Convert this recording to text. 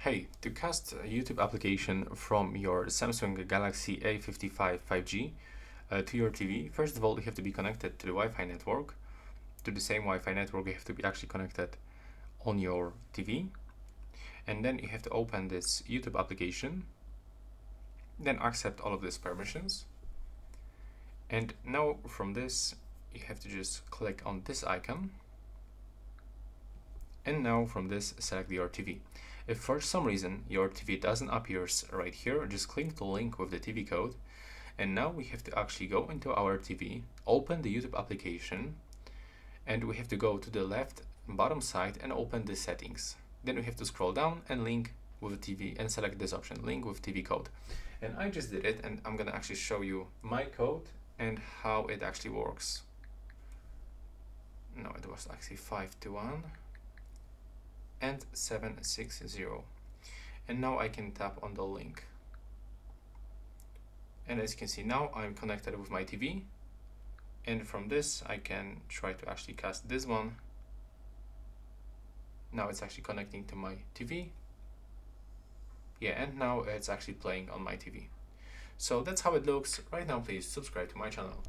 Hey, to cast a YouTube application from your Samsung Galaxy A55 5G to your TV, first of all, you have to be connected to the Wi-Fi network. To the same Wi-Fi network, you have to be actually connected on your TV. And then you have to open this YouTube application, then accept all of these permissions. And now from this, you have to just click on this icon. And now from this, select your TV. If for some reason your TV doesn't appear right here, just click the link with the TV code. And now we have to actually go into our TV, open the YouTube application, and we have to go to the left bottom side and open the settings. Then we have to scroll down and link with the TV and select this option, link with TV code. And I just did it, and I'm gonna actually show you my code and how it actually works. No, it was actually 521 and 760. And now I can tap on the link. And as you can see, now I'm connected with my TV. And from this, I can try to actually cast this one. Now it's actually connecting to my TV. Yeah, and now it's actually playing on my TV. So that's how it looks. Right now, please subscribe to my channel.